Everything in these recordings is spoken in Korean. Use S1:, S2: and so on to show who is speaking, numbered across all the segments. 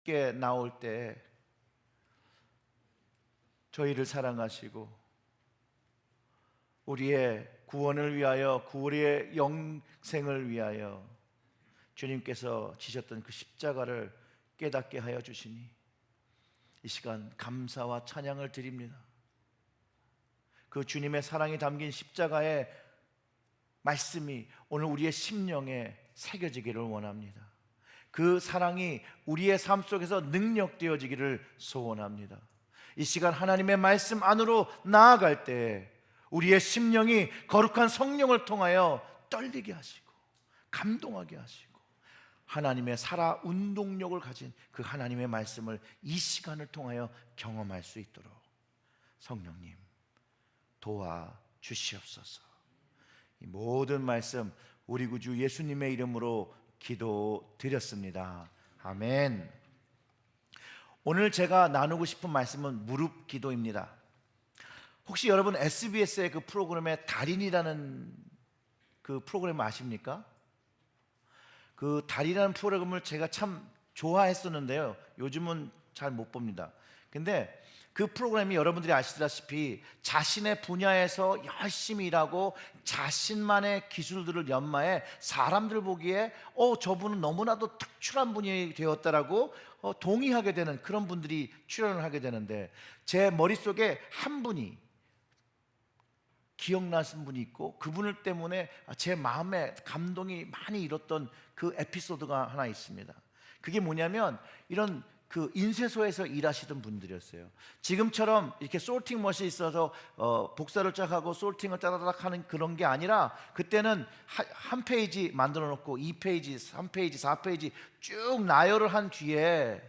S1: 함께 나올 때 저희를 사랑하시고 우리의 구원을 위하여, 우리의 영생을 위하여 주님께서 지셨던 그 십자가를 깨닫게 하여 주시니 이 시간 감사와 찬양을 드립니다. 그 주님의 사랑이 담긴 십자가의 말씀이 오늘 우리의 심령에 새겨지기를 원합니다. 그 사랑이 우리의 삶 속에서 능력되어지기를 소원합니다. 이 시간 하나님의 말씀 안으로 나아갈 때 우리의 심령이 거룩한 성령을 통하여 떨리게 하시고 감동하게 하시고 하나님의 살아 운동력을 가진 그 하나님의 말씀을 이 시간을 통하여 경험할 수 있도록 성령님 도와주시옵소서. 이 모든 말씀 우리 구주 예수님의 이름으로 기도드렸습니다. 아멘. 오늘 제가 나누고 싶은 말씀은 무릎 기도입니다. 혹시 여러분 SBS의 그 프로그램의 달인이라는 그 프로그램 아십니까? 그 달인이라는 프로그램을 제가 참 좋아했었는데요, 요즘은 잘 못 봅니다. 근데 그 프로그램이 여러분들이 아시다시피 자신의 분야에서 열심히 일하고 자신만의 기술들을 연마해 사람들 보기에 저분은 너무나도 특출한 분이 되었다라고 동의하게 되는 그런 분들이 출연을 하게 되는데, 제 머릿속에 한 분이 기억나신 분이 있고 그분을 때문에 제 마음에 감동이 많이 일었던 그 에피소드가 하나 있습니다. 그게 뭐냐면 이런 그 인쇄소에서 일하시던 분들이었어요. 지금처럼 이렇게 솔팅 머신이 있어서 복사를 쫙 하고 솔팅을 따다닥 하는 그런 게 아니라, 그때는 한 페이지 만들어 놓고 2페이지, 3페이지, 4페이지 쭉 나열을 한 뒤에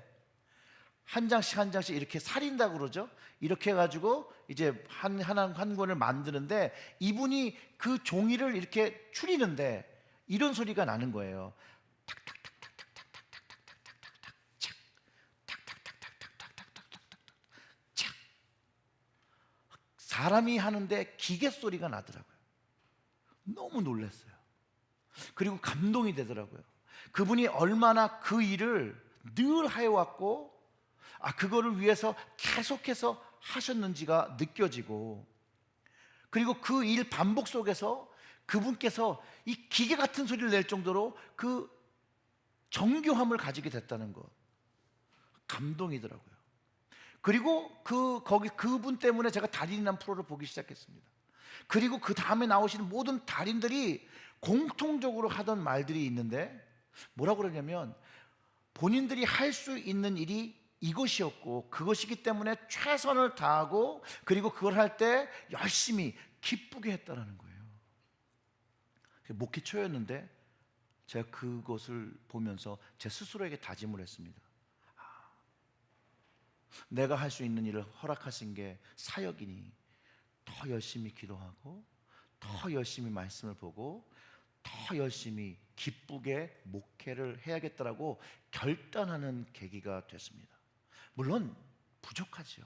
S1: 한 장씩 한 장씩 이렇게 살인다고 그러죠. 이렇게 해가지고 이제 한 권을 만드는데, 이분이 그 종이를 이렇게 추리는데 이런 소리가 나는 거예요. 사람이 하는데 기계 소리가 나더라고요. 너무 놀랐어요. 그리고 감동이 되더라고요. 그분이 얼마나 그 일을 늘 해왔고 그거를 위해서 계속해서 하셨는지가 느껴지고, 그리고 그 일 반복 속에서 그분께서 이 기계 같은 소리를 낼 정도로 그 정교함을 가지게 됐다는 것, 감동이더라고요. 그리고 그분 때문에 제가 달인이라는 프로를 보기 시작했습니다. 그리고 그 다음에 나오시는 모든 달인들이 공통적으로 하던 말들이 있는데, 뭐라고 그러냐면 본인들이 할 수 있는 일이 이것이었고 그것이기 때문에 최선을 다하고 그리고 그걸 할 때 열심히 기쁘게 했다라는 거예요. 목회 초였는데 제가 그것을 보면서 제 스스로에게 다짐을 했습니다. 내가 할 수 있는 일을 허락하신 게 사역이니 더 열심히 기도하고 더 열심히 말씀을 보고 더 열심히 기쁘게 목회를 해야겠다라고 결단하는 계기가 됐습니다. 물론 부족하죠.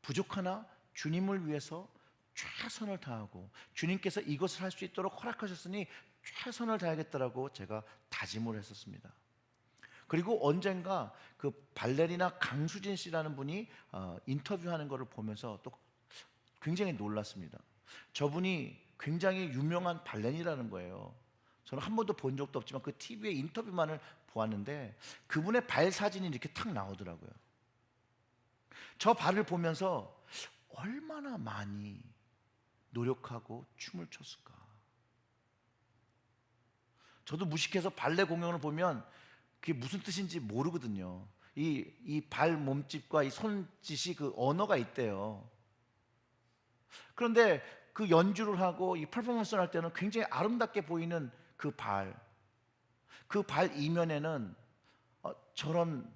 S1: 부족하나 주님을 위해서 최선을 다하고 주님께서 이것을 할 수 있도록 허락하셨으니 최선을 다하겠다라고 제가 다짐을 했었습니다. 그리고 언젠가 그 발레리나 강수진 씨라는 분이 인터뷰하는 것을 보면서 또 굉장히 놀랐습니다. 저분이 굉장히 유명한 발레리나라는 거예요. 저는 한 번도 본 적도 없지만 그 TV의 인터뷰만을 보았는데 그분의 발 사진이 이렇게 탁 나오더라고요. 저 발을 보면서 얼마나 많이 노력하고 춤을 췄을까. 저도 무식해서 발레 공연을 보면 그게 무슨 뜻인지 모르거든요. 이 발 몸짓과 이 손짓이 그 언어가 있대요. 그런데 그 연주를 하고 이 퍼포먼스를 할 때는 굉장히 아름답게 보이는 그 발 이면에는 저런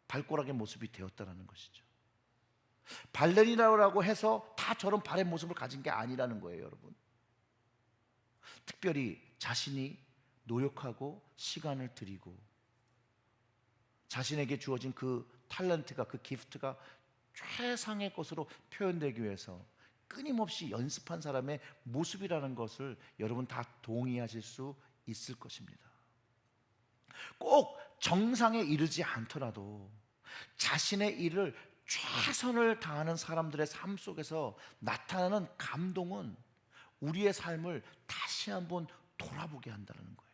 S1: 발가락의 모습이 되었다는 것이죠. 발레리나라고 해서 다 저런 발의 모습을 가진 게 아니라는 거예요, 여러분. 특별히 자신이 노력하고 시간을 들이고 자신에게 주어진 그 탤런트가, 그 기프트가 최상의 것으로 표현되기 위해서 끊임없이 연습한 사람의 모습이라는 것을 여러분 다 동의하실 수 있을 것입니다. 꼭 정상에 이르지 않더라도 자신의 일을 최선을 다하는 사람들의 삶 속에서 나타나는 감동은 우리의 삶을 다시 한번 돌아보게 한다는 거예요.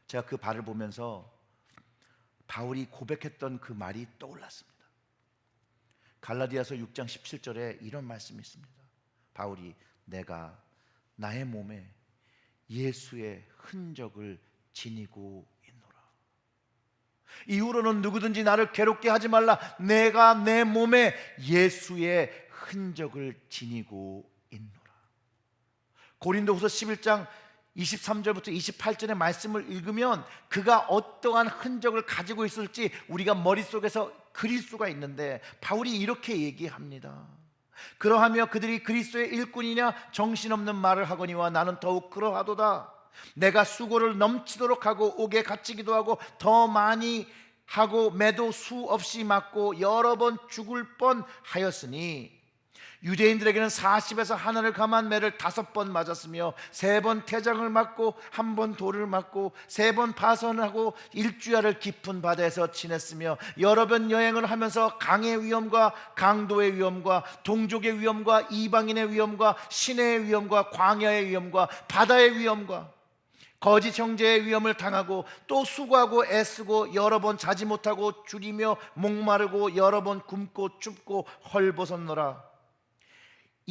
S1: 제가 그 발을 보면서 바울이 고백했던 그 말이 떠올랐습니다. 갈라디아서 6장 17절에 이런 말씀이 있습니다. 바울이 내가 나의 몸에 예수의 흔적을 지니고 있노라. 이후로는 누구든지 나를 괴롭게 하지 말라. 내가 내 몸에 예수의 흔적을 지니고 있노라. 고린도후서 11장 23절부터 28절의 말씀을 읽으면 그가 어떠한 흔적을 가지고 있을지 우리가 머릿속에서 그릴 수가 있는데, 바울이 이렇게 얘기합니다. 그러하며 그들이 그리스도의 일꾼이냐 정신없는 말을 하거니와 나는 더욱 그러하도다. 내가 수고를 넘치도록 하고 옥에 갇히기도 하고 더 많이 하고 매도 수없이 맞고 여러 번 죽을 뻔하였으니, 유대인들에게는 40에서 하늘을 감한 매를 5번 맞았으며 3번 태장을 맞고 1번 돌을 맞고 3번 파선하고 일주야를 깊은 바다에서 지냈으며 여러 번 여행을 하면서 강의 위험과 강도의 위험과 동족의 위험과 이방인의 위험과 시내의 위험과 광야의 위험과 바다의 위험과 거짓 형제의 위험을 당하고 또 수고하고 애쓰고 여러 번 자지 못하고 줄이며 목마르고 여러 번 굶고 춥고 헐벗었노라.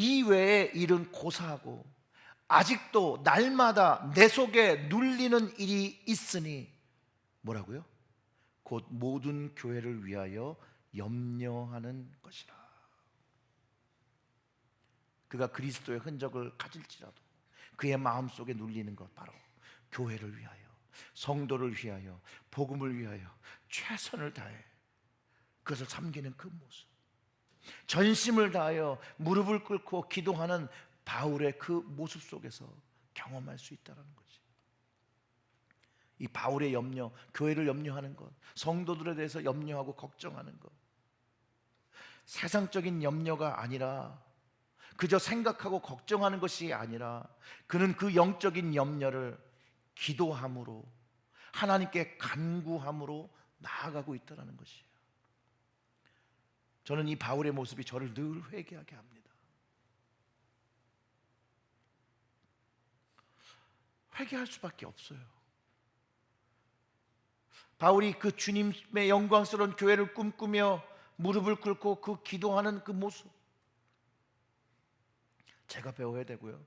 S1: 이 외에 일은 고사하고 아직도 날마다 내 속에 눌리는 일이 있으니 뭐라고요? 곧 모든 교회를 위하여 염려하는 것이라. 그가 그리스도의 흔적을 가질지라도 그의 마음속에 눌리는 것, 바로 교회를 위하여, 성도를 위하여, 복음을 위하여 최선을 다해 그것을 섬기는 그 모습, 전심을 다하여 무릎을 꿇고 기도하는 바울의 그 모습 속에서 경험할 수 있다는 거지. 이 바울의 염려, 교회를 염려하는 것, 성도들에 대해서 염려하고 걱정하는 것, 세상적인 염려가 아니라, 그저 생각하고 걱정하는 것이 아니라 그는 그 영적인 염려를 기도함으로, 하나님께 간구함으로 나아가고 있다는 것이에요. 저는 이 바울의 모습이 저를 늘 회개하게 합니다. 회개할 수밖에 없어요. 바울이 그 주님의 영광스러운 교회를 꿈꾸며 무릎을 꿇고 그 기도하는 그 모습, 제가 배워야 되고요,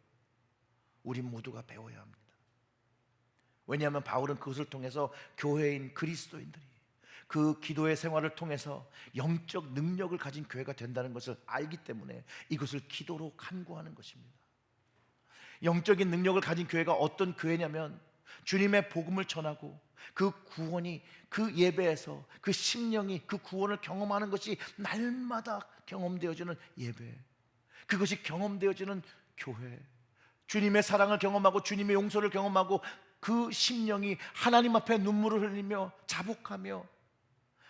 S1: 우리 모두가 배워야 합니다. 왜냐하면 바울은 그것을 통해서 교회인 그리스도인들이 그 기도의 생활을 통해서 영적 능력을 가진 교회가 된다는 것을 알기 때문에 이것을 기도로 간구하는 것입니다. 영적인 능력을 가진 교회가 어떤 교회냐면, 주님의 복음을 전하고 그 구원이, 그 예배에서 그 심령이 그 구원을 경험하는 것이 날마다 경험되어지는 예배, 그것이 경험되어지는 교회, 주님의 사랑을 경험하고 주님의 용서를 경험하고 그 심령이 하나님 앞에 눈물을 흘리며 자복하며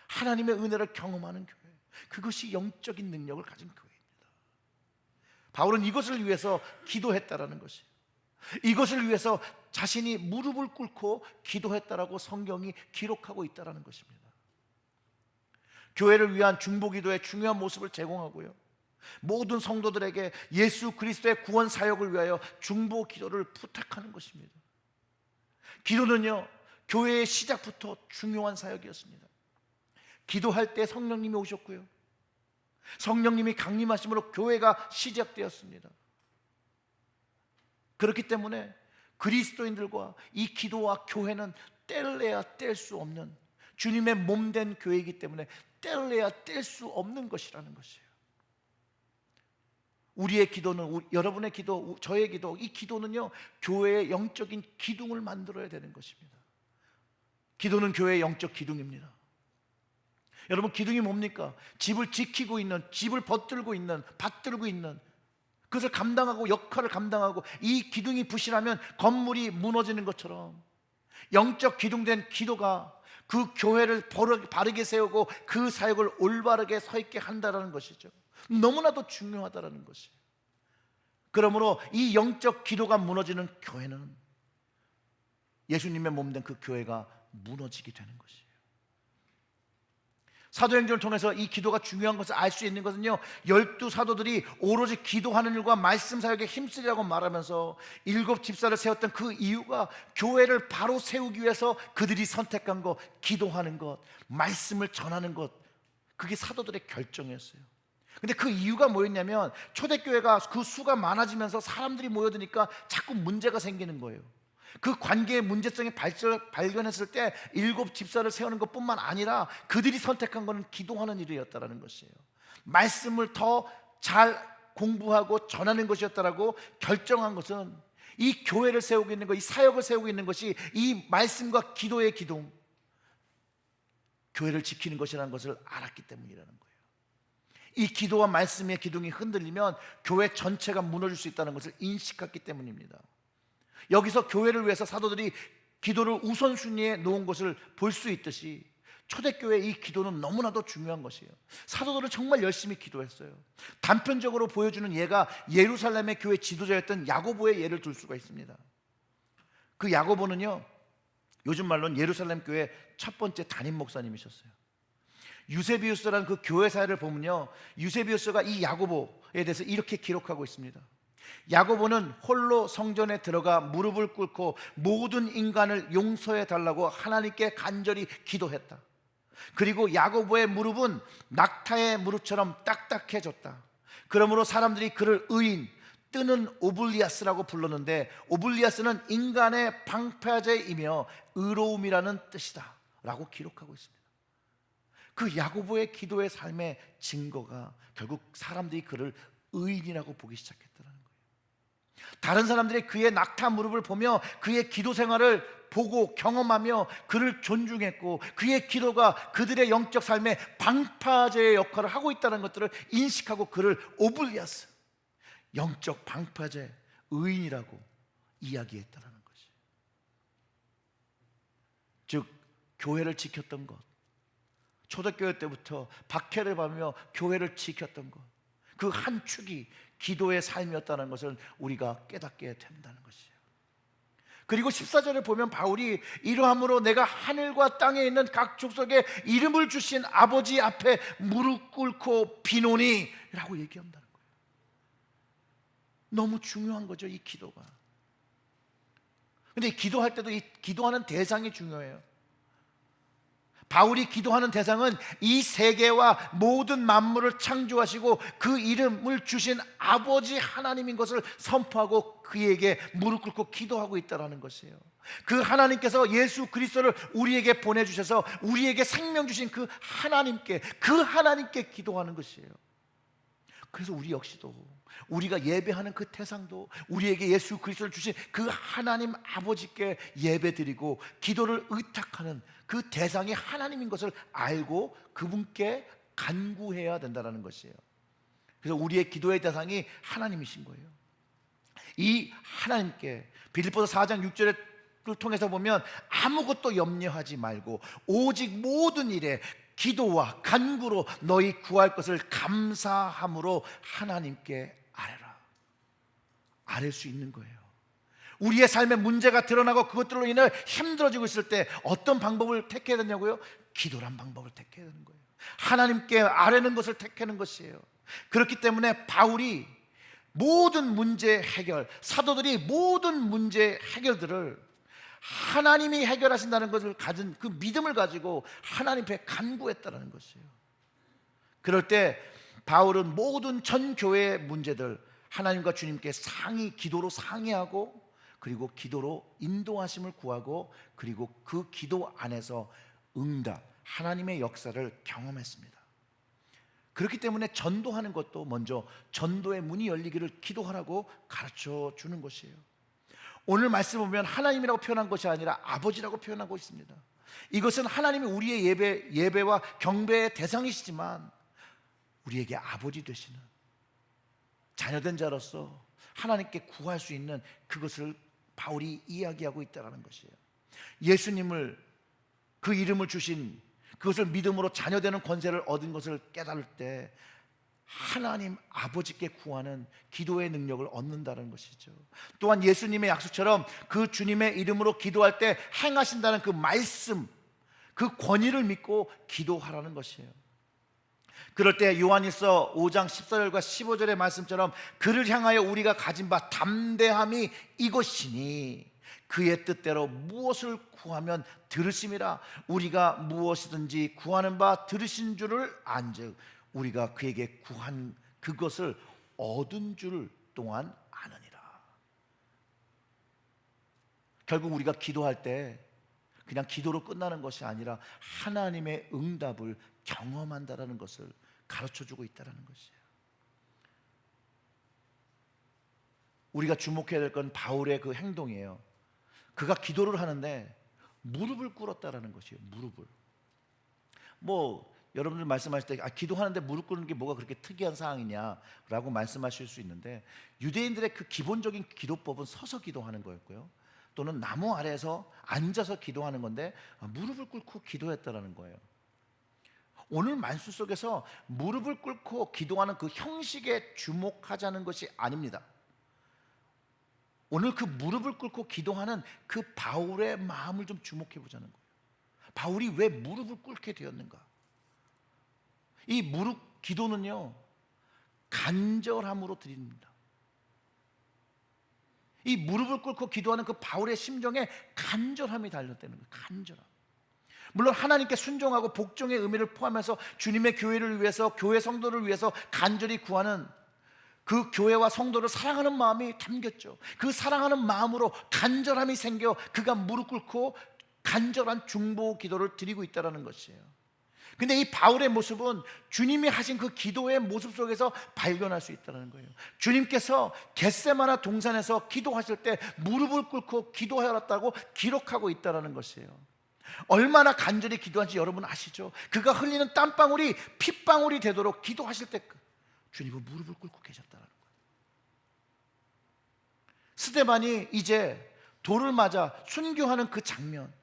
S1: 하나님의 은혜를 경험하는 교회, 그것이 영적인 능력을 가진 교회입니다. 바울은 이것을 위해서 기도했다라는 것이에요. 이것을 위해서 자신이 무릎을 꿇고 기도했다라고 성경이 기록하고 있다라는 것입니다. 교회를 위한 중보기도의 중요한 모습을 제공하고요, 모든 성도들에게 예수 그리스도의 구원 사역을 위하여 중보기도를 부탁하는 것입니다. 기도는요, 교회의 시작부터 중요한 사역이었습니다. 기도할 때 성령님이 오셨고요, 성령님이 강림하심으로 교회가 시작되었습니다. 그렇기 때문에 그리스도인들과 이 기도와 교회는 뗄래야 뗄 수 없는 주님의 몸된 교회이기 때문에 뗄래야 뗄 수 없는 것이라는 것이에요. 우리의 기도는, 여러분의 기도, 저의 기도, 이 기도는요, 교회의 영적인 기둥을 만들어야 되는 것입니다. 기도는 교회의 영적 기둥입니다. 여러분, 기둥이 뭡니까? 집을 지키고 있는, 집을 받들고 있는, 그것을 감당하고 역할을 감당하고, 이 기둥이 부실하면 건물이 무너지는 것처럼 영적 기둥된 기도가 그 교회를 바르게 세우고 그 사역을 올바르게 서 있게 한다는 것이죠. 너무나도 중요하다는 것이에요. 그러므로 이 영적 기도가 무너지는 교회는 예수님의 몸된 그 교회가 무너지게 되는 것이에요. 사도행전을 통해서 이 기도가 중요한 것을 알 수 있는 것은요, 12사도들이 오로지 기도하는 일과 말씀 사역에 힘쓰리라고 말하면서 7 집사를 세웠던 그 이유가 교회를 바로 세우기 위해서 그들이 선택한 것, 기도하는 것, 말씀을 전하는 것, 그게 사도들의 결정이었어요. 근데 그 이유가 뭐였냐면, 초대교회가 그 수가 많아지면서 사람들이 모여드니까 자꾸 문제가 생기는 거예요. 그 관계의 문제성이 발견했을 때 7 집사를 세우는 것뿐만 아니라 그들이 선택한 것은 기도하는 일이었다는 것이에요. 말씀을 더 잘 공부하고 전하는 것이었다라고 결정한 것은, 이 교회를 세우고 있는 것, 이 사역을 세우고 있는 것이 이 말씀과 기도의 기둥, 교회를 지키는 것이라는 것을 알았기 때문이라는 거예요. 이 기도와 말씀의 기둥이 흔들리면 교회 전체가 무너질 수 있다는 것을 인식했기 때문입니다. 여기서 교회를 위해서 사도들이 기도를 우선순위에 놓은 것을 볼 수 있듯이, 초대교회의 이 기도는 너무나도 중요한 것이에요. 사도들은 정말 열심히 기도했어요. 단편적으로 보여주는 예가 예루살렘의 교회 지도자였던 야고보의 예를 들 수가 있습니다. 그 야고보는요, 요즘 말로는 예루살렘 교회 첫 번째 담임 목사님이셨어요. 유세비우스라는 그 교회 사회를 보면요, 유세비우스가 이 야고보에 대해서 이렇게 기록하고 있습니다. 야고보는 홀로 성전에 들어가 무릎을 꿇고 모든 인간을 용서해 달라고 하나님께 간절히 기도했다. 그리고 야고보의 무릎은 낙타의 무릎처럼 딱딱해졌다. 그러므로 사람들이 그를 의인, 뜨는 오블리아스라고 불렀는데, 오블리아스는 인간의 방파제이며 의로움이라는 뜻이다 라고 기록하고 있습니다. 그 야고보의 기도의 삶의 증거가 결국 사람들이 그를 의인이라고 보기 시작했다는 거예요. 다른 사람들이 그의 낙타 무릎을 보며 그의 기도 생활을 보고 경험하며 그를 존중했고, 그의 기도가 그들의 영적 삶의 방파제의 역할을 하고 있다는 것들을 인식하고 그를 오블리아스, 영적 방파제, 의인이라고 이야기했다는 것이에요. 즉, 교회를 지켰던 것, 초대교회 때부터 박해를 받으며 교회를 지켰던 것, 그 한 축이 기도의 삶이었다는 것을 우리가 깨닫게 된다는 것이에요. 그리고 14절을 보면 바울이 이러함으로 내가 하늘과 땅에 있는 각 족속에 이름을 주신 아버지 앞에 무릎 꿇고 비노니 라고 얘기한다는 거예요. 너무 중요한 거죠, 이 기도가. 근데 기도할 때도 이 기도하는 대상이 중요해요. 바울이 기도하는 대상은 이 세계와 모든 만물을 창조하시고 그 이름을 주신 아버지 하나님인 것을 선포하고 그에게 무릎 꿇고 기도하고 있다는 것이에요. 그 하나님께서 예수 그리스도를 우리에게 보내주셔서 우리에게 생명 주신 그 하나님께 기도하는 것이에요. 그래서 우리 역시도, 우리가 예배하는 그 대상도 우리에게 예수 그리스도를 주신 그 하나님 아버지께 예배드리고 기도를 의탁하는 그 대상이 하나님인 것을 알고 그분께 간구해야 된다는 것이에요. 그래서 우리의 기도의 대상이 하나님이신 거예요. 이 하나님께 빌립보서 4장 6절을 통해서 보면, 아무것도 염려하지 말고 오직 모든 일에 기도와 간구로 너희 구할 것을 감사함으로 하나님께 아뢰라. 아뢰 수 있는 거예요. 우리의 삶에 문제가 드러나고 그것들로 인해 힘들어지고 있을 때 어떤 방법을 택해야 되냐고요? 기도란 방법을 택해야 되는 거예요. 하나님께 아뢰는 것을 택하는 것이에요. 그렇기 때문에 바울이 모든 문제 해결, 사도들이 모든 문제 해결들을 하나님이 해결하신다는 것을 가진 그 믿음을 가지고 하나님 앞에 간구했다는 것이에요. 그럴 때 바울은 모든 전 교회의 문제들 하나님과 주님께 기도로 상의하고, 그리고 기도로 인도하심을 구하고, 그리고 그 기도 안에서 응답, 하나님의 역사를 경험했습니다. 그렇기 때문에 전도하는 것도 먼저 전도의 문이 열리기를 기도하라고 가르쳐 주는 것이에요. 오늘 말씀 보면 하나님이라고 표현한 것이 아니라 아버지라고 표현하고 있습니다. 이것은 하나님이 우리의 예배와 경배의 대상이시지만 우리에게 아버지 되시는, 자녀된 자로서 하나님께 구할 수 있는 그것을 바울이 이야기하고 있다는 것이에요. 예수님을, 그 이름을 주신, 그것을 믿음으로 자녀되는 권세를 얻은 것을 깨달을 때 하나님 아버지께 구하는 기도의 능력을 얻는다는 것이죠. 또한 예수님의 약속처럼 그 주님의 이름으로 기도할 때 행하신다는 그 말씀, 그 권위를 믿고 기도하라는 것이에요. 그럴 때 요한일서 5장 14절과 15절의 말씀처럼 그를 향하여 우리가 가진 바 담대함이 이것이니 그의 뜻대로 무엇을 구하면 들으심이라. 우리가 무엇이든지 구하는 바 들으신 줄을 안즉 우리가 그에게 구한 그것을 얻은 줄 또한 아느니라. 결국 우리가 기도할 때 그냥 기도로 끝나는 것이 아니라 하나님의 응답을 경험한다라는 것을 가르쳐주고 있다는 것이에요. 우리가 주목해야 될 건 바울의 그 행동이에요. 그가 기도를 하는데 무릎을 꿇었다라는 것이에요. 무릎을. 여러분들 말씀하실 때 기도하는데 무릎 꿇는 게 뭐가 그렇게 특이한 상황이냐라고 말씀하실 수 있는데, 유대인들의 그 기본적인 기도법은 서서 기도하는 거였고요, 또는 나무 아래에서 앉아서 기도하는 건데 무릎을 꿇고 기도했다라는 거예요. 오늘 말씀 속에서 무릎을 꿇고 기도하는 그 형식에 주목하자는 것이 아닙니다. 오늘 그 무릎을 꿇고 기도하는 그 바울의 마음을 좀 주목해 보자는 거예요. 바울이 왜 무릎을 꿇게 되었는가? 이 무릎 기도는요, 간절함으로 드립니다. 이 무릎을 꿇고 기도하는 그 바울의 심정에 간절함이 달렸다는 거예요. 간절함. 물론 하나님께 순종하고 복종의 의미를 포함해서 주님의 교회를 위해서, 교회 성도를 위해서 간절히 구하는 그 교회와 성도를 사랑하는 마음이 담겼죠. 그 사랑하는 마음으로 간절함이 생겨 그가 무릎 꿇고 간절한 중보 기도를 드리고 있다는 것이에요. 근데 이 바울의 모습은 주님이 하신 그 기도의 모습 속에서 발견할 수 있다는 거예요. 주님께서 겟세마나 동산에서 기도하실 때 무릎을 꿇고 기도하였다고 기록하고 있다는 것이에요. 얼마나 간절히 기도한지 여러분 아시죠? 그가 흘리는 땀방울이 핏방울이 되도록 기도하실 때 주님은 무릎을 꿇고 계셨다는 거예요. 스데반이 이제 돌을 맞아 순교하는 그 장면,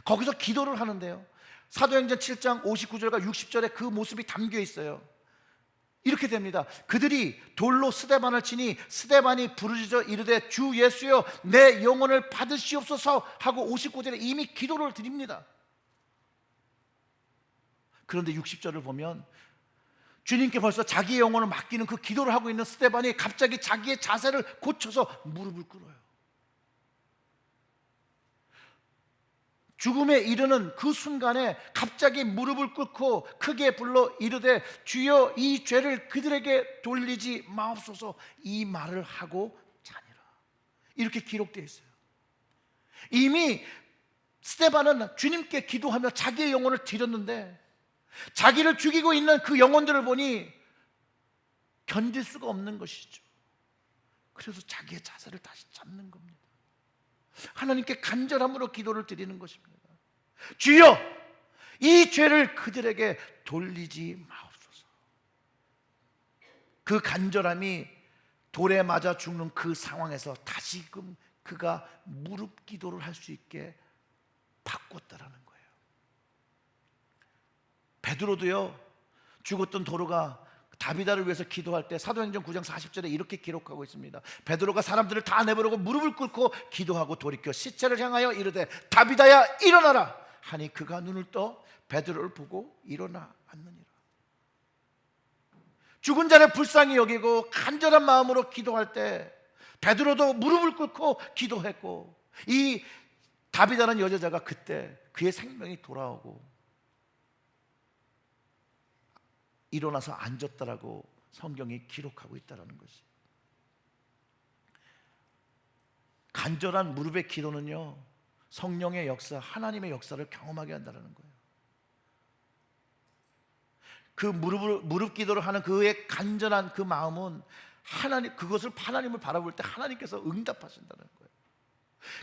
S1: 거기서 기도를 하는데요, 사도행전 7장 59절과 60절에 그 모습이 담겨 있어요. 이렇게 됩니다. 그들이 돌로 스데반을 치니 스데반이 부르짖어 이르되 주 예수여 내 영혼을 받으시옵소서 하고 59절에 이미 기도를 드립니다. 그런데 60절을 보면 주님께 벌써 자기의 영혼을 맡기는 그 기도를 하고 있는 스데반이 갑자기 자기의 자세를 고쳐서 무릎을 꿇어요. 죽음에 이르는 그 순간에 갑자기 무릎을 꿇고 크게 불러 이르되 주여 이 죄를 그들에게 돌리지 마옵소서, 이 말을 하고 자니라. 이렇게 기록되어 있어요. 이미 스데반은 주님께 기도하며 자기의 영혼을 드렸는데 자기를 죽이고 있는 그 영혼들을 보니 견딜 수가 없는 것이죠. 그래서 자기의 자세를 다시 잡는 겁니다. 하나님께 간절함으로 기도를 드리는 것입니다. 주여 이 죄를 그들에게 돌리지 마옵소서. 그 간절함이 돌에 맞아 죽는 그 상황에서 다시금 그가 무릎 기도를 할 수 있게 바꿨다라는 거예요. 베드로도요, 죽었던 도로가 다비다를 위해서 기도할 때 사도행전 9장 40절에 이렇게 기록하고 있습니다. 베드로가 사람들을 다 내버리고 무릎을 꿇고 기도하고 돌이켜 시체를 향하여 이르되 다비다야 일어나라 하니 그가 눈을 떠 베드로를 보고 일어나 앉느니라. 죽은 자를 불쌍히 여기고 간절한 마음으로 기도할 때 베드로도 무릎을 꿇고 기도했고, 이 다비다라는 여자가 그때 그의 생명이 돌아오고 일어나서 앉았다라고 성경이 기록하고 있다는 것이. 간절한 무릎의 기도는요, 성령의 역사, 하나님의 역사를 경험하게 한다는 거예요. 그 무릎 기도를 하는 그의 간절한 그 마음은 그것을 하나님을 바라볼 때 하나님께서 응답하신다는 거예요.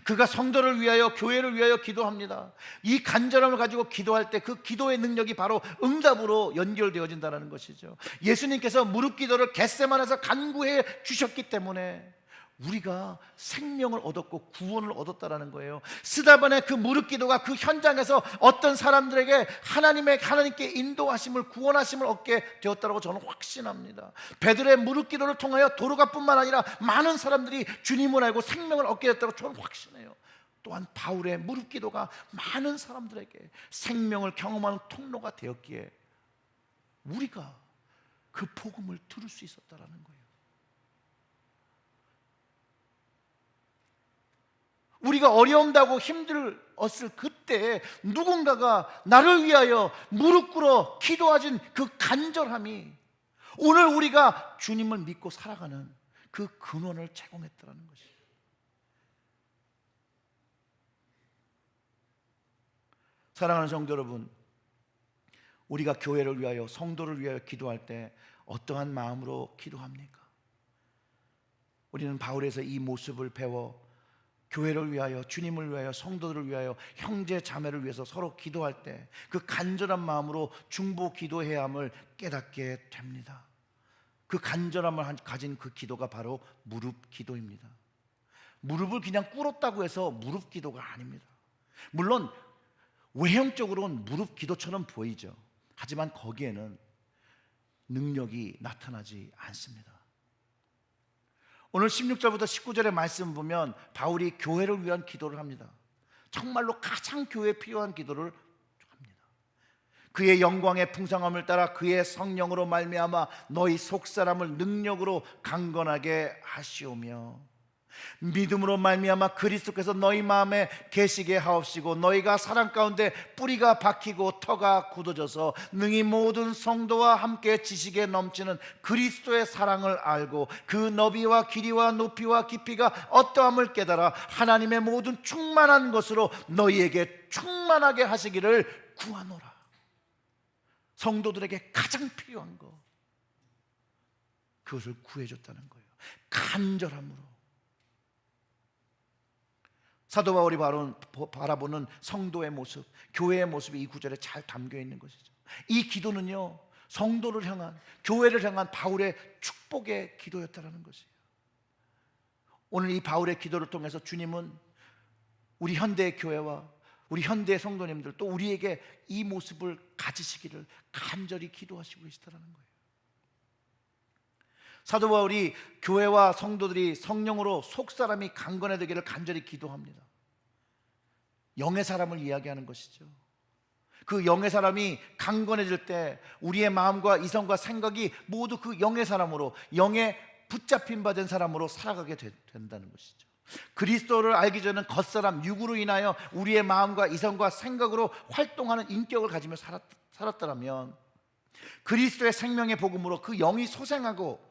S1: 그가 성도를 위하여, 교회를 위하여 기도합니다. 이 간절함을 가지고 기도할 때 그 기도의 능력이 바로 응답으로 연결되어진다는 것이죠. 예수님께서 무릎 기도를 겟세마네에서 간구해 주셨기 때문에 우리가 생명을 얻었고 구원을 얻었다라는 거예요. 스데반의 그 무릎 기도가 그 현장에서 어떤 사람들에게 하나님께 인도하심을, 구원하심을 얻게 되었다고 저는 확신합니다. 베드로의 무릎 기도를 통하여 도로가뿐만 아니라 많은 사람들이 주님을 알고 생명을 얻게 됐다고 저는 확신해요. 또한 바울의 무릎 기도가 많은 사람들에게 생명을 경험하는 통로가 되었기에 우리가 그 복음을 들을 수 있었다라는 거예요. 우리가 어려움다고 힘들었을 그때 누군가가 나를 위하여 무릎 꿇어 기도하신 그 간절함이 오늘 우리가 주님을 믿고 살아가는 그 근원을 제공했다는 것이에요. 사랑하는 성도 여러분, 우리가 교회를 위하여, 성도를 위하여 기도할 때 어떠한 마음으로 기도합니까? 우리는 바울에서 이 모습을 배워 교회를 위하여, 주님을 위하여, 성도들을 위하여, 형제 자매를 위해서 서로 기도할 때 그 간절한 마음으로 중보 기도해야 함을 깨닫게 됩니다. 그 간절함을 가진 그 기도가 바로 무릎 기도입니다. 무릎을 그냥 꿇었다고 해서 무릎 기도가 아닙니다. 물론 외형적으로는 무릎 기도처럼 보이죠. 하지만 거기에는 능력이 나타나지 않습니다. 오늘 16절부터 19절의 말씀 보면 바울이 교회를 위한 기도를 합니다. 정말로 가장 교회에 필요한 기도를 합니다. 그의 영광의 풍성함을 따라 그의 성령으로 말미암아 너희 속사람을 능력으로 강건하게 하시오며 믿음으로 말미암아 그리스도께서 너희 마음에 계시게 하옵시고 너희가 사랑 가운데 뿌리가 박히고 터가 굳어져서 능히 모든 성도와 함께 지식에 넘치는 그리스도의 사랑을 알고 그 너비와 길이와 높이와 깊이가 어떠함을 깨달아 하나님의 모든 충만한 것으로 너희에게 충만하게 하시기를 구하노라. 성도들에게 가장 필요한 것, 그것을 구해줬다는 거예요. 간절함으로. 사도 바울이 바라보는 성도의 모습, 교회의 모습이 이 구절에 잘 담겨 있는 것이죠. 이 기도는요, 성도를 향한, 교회를 향한 바울의 축복의 기도였다는 것이에요. 오늘 이 바울의 기도를 통해서 주님은 우리 현대의 교회와 우리 현대의 성도님들, 또 우리에게 이 모습을 가지시기를 간절히 기도하시고 계시다는 거예요. 사도 바울이 교회와 성도들이 성령으로 속사람이 강건해지기를 간절히 기도합니다. 영의 사람을 이야기하는 것이죠. 그 영의 사람이 강건해질 때 우리의 마음과 이성과 생각이 모두 그 영의 사람으로, 영에 붙잡힌 바 된 사람으로 살아가게 된다는 것이죠. 그리스도를 알기 전에는 겉사람, 육으로 인하여 우리의 마음과 이성과 생각으로 활동하는 인격을 가지며 살았다면 그리스도의 생명의 복음으로 그 영이 소생하고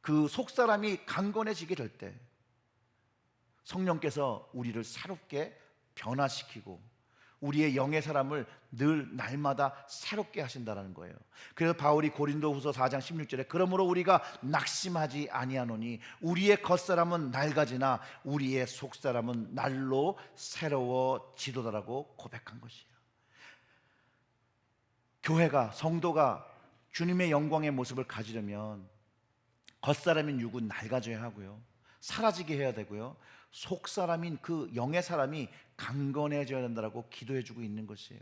S1: 그 속사람이 강건해지게 될 때 성령께서 우리를 새롭게 변화시키고 우리의 영의 사람을 늘 날마다 새롭게 하신다는 거예요. 그래서 바울이 고린도후서 4장 16절에 그러므로 우리가 낙심하지 아니하노니 우리의 겉사람은 낡아지나 우리의 속사람은 날로 새로워지도다라고 고백한 것이에요. 교회가, 성도가 주님의 영광의 모습을 가지려면 겉사람인 육은 낡아져야 하고요, 사라지게 해야 되고요, 속사람인 그 영의 사람이 강건해져야 된다고 기도해주고 있는 것이에요.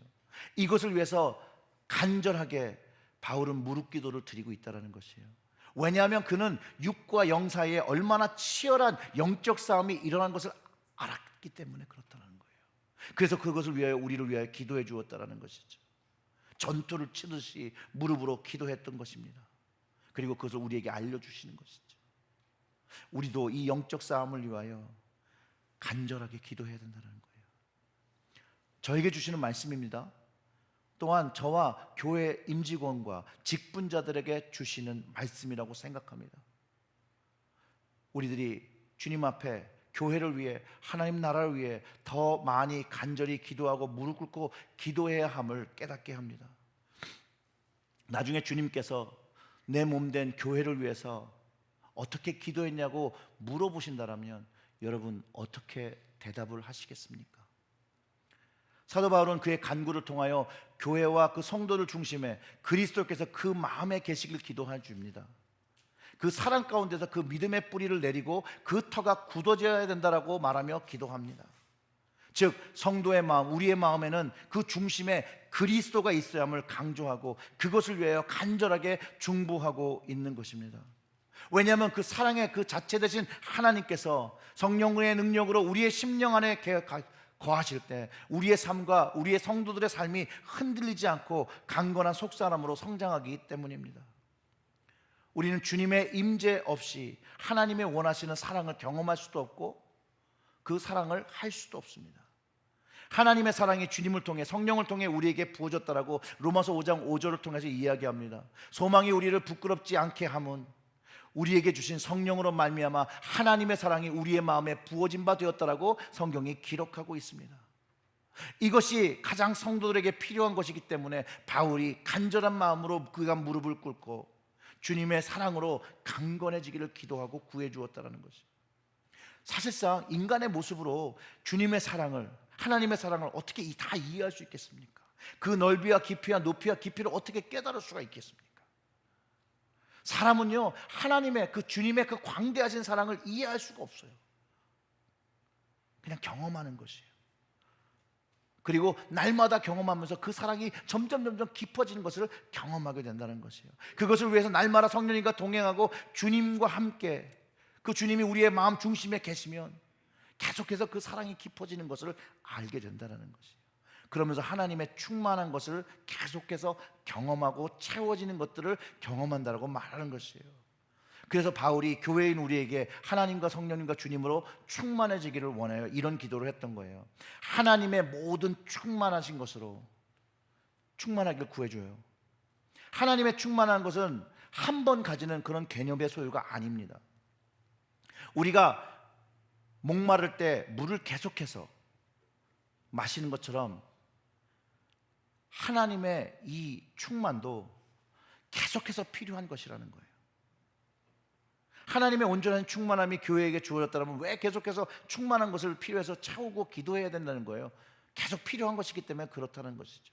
S1: 이것을 위해서 간절하게 바울은 무릎 기도를 드리고 있다는 것이에요. 왜냐하면 그는 육과 영 사이에 얼마나 치열한 영적 싸움이 일어난 것을 알았기 때문에 그렇다는 거예요. 그래서 그것을 위하여, 우리를 위하여 기도해 주었다는 것이죠. 전투를 치듯이 무릎으로 기도했던 것입니다. 그리고 그것을 우리에게 알려주시는 것이죠. 우리도 이 영적 싸움을 위하여 간절하게 기도해야 된다는 거예요. 저에게 주시는 말씀입니다. 또한 저와 교회 임직원과 직분자들에게 주시는 말씀이라고 생각합니다. 우리들이 주님 앞에 교회를 위해, 하나님 나라를 위해 더 많이 간절히 기도하고 무릎 꿇고 기도해야 함을 깨닫게 합니다. 나중에 주님께서 내 몸된 교회를 위해서 어떻게 기도했냐고 물어보신다면 여러분 어떻게 대답을 하시겠습니까? 사도 바울은 그의 간구를 통하여 교회와 그 성도를 중심에 그리스도께서 그 마음에 계시길 기도해 줍니다. 그 사랑 가운데서 그 믿음의 뿌리를 내리고 그 터가 굳어져야 된다라고 말하며 기도합니다. 즉 성도의 마음, 우리의 마음에는 그 중심에 그리스도가 있어야 함을 강조하고 그것을 위하여 간절하게 중보하고 있는 것입니다. 왜냐하면 그 사랑의 그 자체 되신 하나님께서 성령의 능력으로 우리의 심령 안에 거하실 때 우리의 삶과 우리의 성도들의 삶이 흔들리지 않고 강건한 속사람으로 성장하기 때문입니다. 우리는 주님의 임재 없이 하나님의 원하시는 사랑을 경험할 수도 없고 그 사랑을 할 수도 없습니다. 하나님의 사랑이 주님을 통해 성령을 통해 우리에게 부어졌다라고 로마서 5장 5절을 통해서 이야기합니다. 소망이 우리를 부끄럽지 않게 함은 우리에게 주신 성령으로 말미암아 하나님의 사랑이 우리의 마음에 부어진 바 되었다라고 성경이 기록하고 있습니다. 이것이 가장 성도들에게 필요한 것이기 때문에 바울이 간절한 마음으로 그가 무릎을 꿇고 주님의 사랑으로 강건해지기를 기도하고 구해 주었다는 것이죠. 사실상 인간의 모습으로 주님의 사랑을, 하나님의 사랑을 어떻게 다 이해할 수 있겠습니까? 그 넓이와 깊이와 높이와 깊이를 어떻게 깨달을 수가 있겠습니까? 사람은요, 하나님의 그 주님의 그 광대하신 사랑을 이해할 수가 없어요. 그냥 경험하는 것이에요. 그리고 날마다 경험하면서 그 사랑이 점점 깊어지는 것을 경험하게 된다는 것이에요. 그것을 위해서 날마다 성령님과 동행하고 주님과 함께, 그 주님이 우리의 마음 중심에 계시면 계속해서 그 사랑이 깊어지는 것을 알게 된다는 것이에요. 그러면서 하나님의 충만한 것을 계속해서 경험하고 채워지는 것들을 경험한다고 말하는 것이에요. 그래서 바울이 교회인 우리에게 하나님과 성령님과 주님으로 충만해지기를 원해요. 이런 기도를 했던 거예요. 하나님의 모든 충만하신 것으로 충만하기를 구해줘요. 하나님의 충만한 것은 한 번 가지는 그런 개념의 소유가 아닙니다. 우리가 목마를 때 물을 계속해서 마시는 것처럼 하나님의 이 충만도 계속해서 필요한 것이라는 거예요. 하나님의 온전한 충만함이 교회에게 주어졌다면 왜 계속해서 충만한 것을 필요해서 채우고 기도해야 된다는 거예요? 계속 필요한 것이기 때문에 그렇다는 것이죠.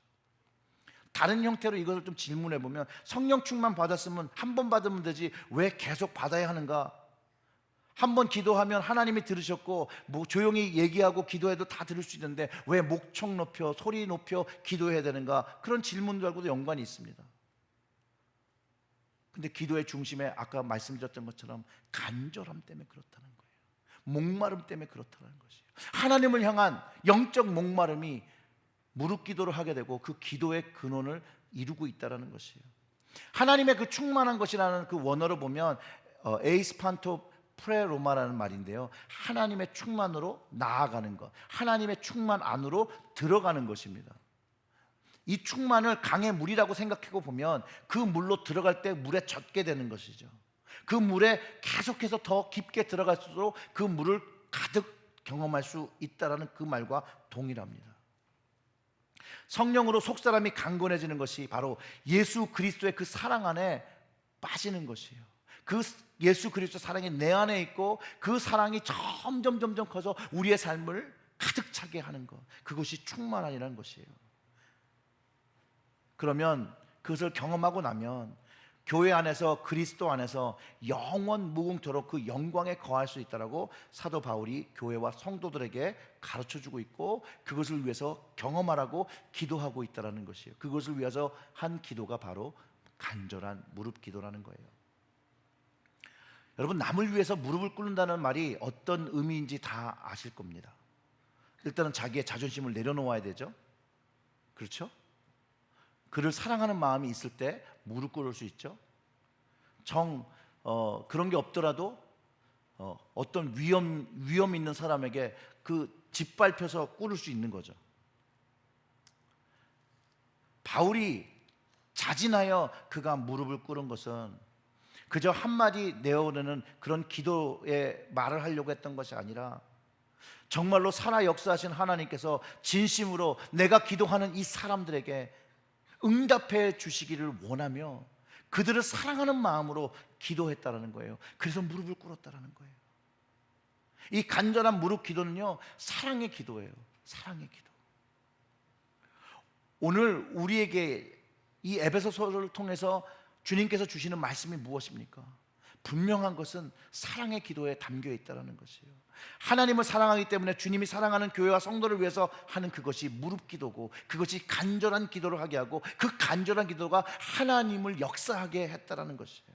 S1: 다른 형태로 이것을 좀 질문해 보면, 성령 충만 받았으면 한 번 받으면 되지 왜 계속 받아야 하는가? 한 번 기도하면 하나님이 들으셨고 뭐 조용히 얘기하고 기도해도 다 들을 수 있는데 왜 목청 높여 소리 높여 기도해야 되는가? 그런 질문들하고도 연관이 있습니다. 근데 기도의 중심에 아까 말씀드렸던 것처럼 간절함 때문에 그렇다는 거예요. 목마름 때문에 그렇다는 것이에요. 하나님을 향한 영적 목마름이 무릎 기도를 하게 되고 그 기도의 근원을 이루고 있다는 것이에요. 하나님의 그 충만한 것이라는 그 원어를 보면 에이스판토 프레로마라는 말인데요, 하나님의 충만으로 나아가는 것, 하나님의 충만 안으로 들어가는 것입니다. 이 충만을 강의 물이라고 생각하고 보면 그 물로 들어갈 때 물에 젖게 되는 것이죠. 그 물에 계속해서 더 깊게 들어갈수록 그 물을 가득 경험할 수 있다는 그 말과 동일합니다. 성령으로 속사람이 강건해지는 것이 바로 예수 그리스도의 그 사랑 안에 빠지는 것이에요. 그 예수 그리스도 사랑이 내 안에 있고 그 사랑이 점점 커서 우리의 삶을 가득 차게 하는 것, 그것이 충만함이라는 것이에요. 그러면 그것을 경험하고 나면 교회 안에서, 그리스도 안에서 영원 무궁토록 그 영광에 거할 수 있다라고 사도 바울이 교회와 성도들에게 가르쳐주고 있고, 그것을 위해서 경험하라고 기도하고 있다는 것이에요. 그것을 위해서 한 기도가 바로 간절한 무릎 기도라는 거예요. 여러분, 남을 위해서 무릎을 꿇는다는 말이 어떤 의미인지 다 아실 겁니다. 일단은 자기의 자존심을 내려놓아야 되죠. 그렇죠? 그를 사랑하는 마음이 있을 때 무릎 꿇을 수 있죠. 그런 게 없더라도 어떤 위험 있는 사람에게 그 짓밟혀서 꿇을 수 있는 거죠. 바울이 자진하여 그가 무릎을 꿇은 것은 그저 한마디 내어오는 그런 기도의 말을 하려고 했던 것이 아니라 정말로 살아 역사하신 하나님께서 진심으로 내가 기도하는 이 사람들에게 응답해 주시기를 원하며 그들을 사랑하는 마음으로 기도했다라는 거예요. 그래서 무릎을 꿇었다라는 거예요. 이 간절한 무릎 기도는요, 사랑의 기도예요. 사랑의 기도. 오늘 우리에게 이 에베소서를 통해서 주님께서 주시는 말씀이 무엇입니까? 분명한 것은 사랑의 기도에 담겨 있다는 것이에요. 하나님을 사랑하기 때문에 주님이 사랑하는 교회와 성도를 위해서 하는 그것이 무릎 기도고, 그것이 간절한 기도를 하게 하고, 그 간절한 기도가 하나님을 역사하게 했다는 것이에요.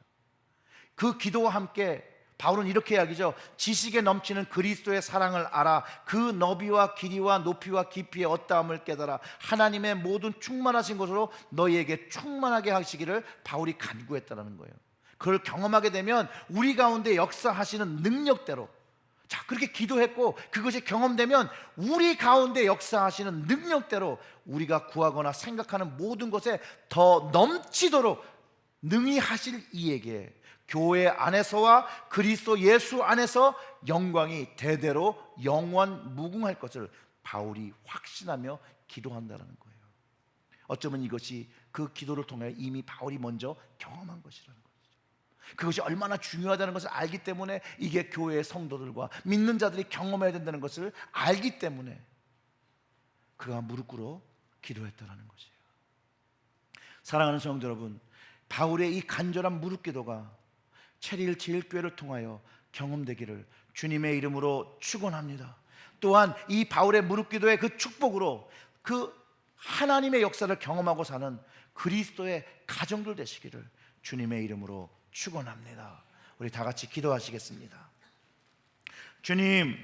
S1: 그 기도와 함께 바울은 이렇게 이야기죠. 지식에 넘치는 그리스도의 사랑을 알아 그 너비와 길이와 높이와 깊이의 어떠함을 깨달아 하나님의 모든 충만하신 것으로 너희에게 충만하게 하시기를 바울이 간구했다는 거예요. 그걸 경험하게 되면 우리 가운데 역사하시는 능력대로, 자, 그렇게 기도했고 그것이 경험되면 우리 가운데 역사하시는 능력대로 우리가 구하거나 생각하는 모든 것에 더 넘치도록 능히 하실 이에게 교회 안에서와 그리스도 예수 안에서 영광이 대대로 영원 무궁할 것을 바울이 확신하며 기도한다는 거예요. 어쩌면 이것이 그 기도를 통해 이미 바울이 먼저 경험한 것이라는 거예요. 그것이 얼마나 중요하다는 것을 알기 때문에, 이게 교회의 성도들과 믿는 자들이 경험해야 된다는 것을 알기 때문에 그가 무릎 꿇어 기도했다는 것이에요. 사랑하는 성도 여러분, 바울의 이 간절한 무릎 기도가 체리힐 제일교회를 통하여 경험되기를 주님의 이름으로 축원합니다. 또한 이 바울의 무릎 기도의 그 축복으로 그 하나님의 역사를 경험하고 사는 그리스도의 가정들 되시기를 주님의 이름으로 축원합니다. 우리 다 같이 기도하시겠습니다. 주님,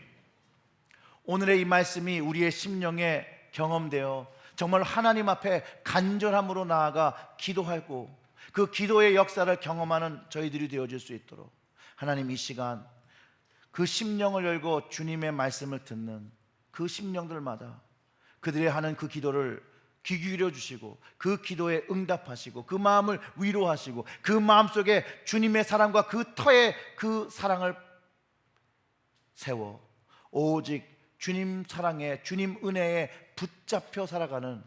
S1: 오늘의 이 말씀이 우리의 심령에 경험되어 정말 하나님 앞에 간절함으로 나아가 기도하고 그 기도의 역사를 경험하는 저희들이 되어질 수 있도록 하나님, 이 시간 그 심령을 열고 주님의 말씀을 듣는 그 심령들마다 그들의 하는 그 기도를 귀 기울여 주시고 그 기도에 응답하시고 그 마음을 위로하시고 그 마음속에 주님의 사랑과 그 터에 그 사랑을 세워 오직 주님 사랑에, 주님 은혜에 붙잡혀 살아가는,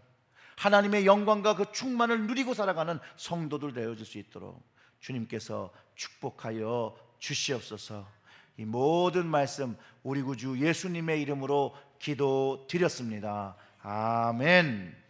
S1: 하나님의 영광과 그 충만을 누리고 살아가는 성도들 되어질 수 있도록 주님께서 축복하여 주시옵소서. 이 모든 말씀 우리 구주 예수님의 이름으로 기도드렸습니다. 아멘.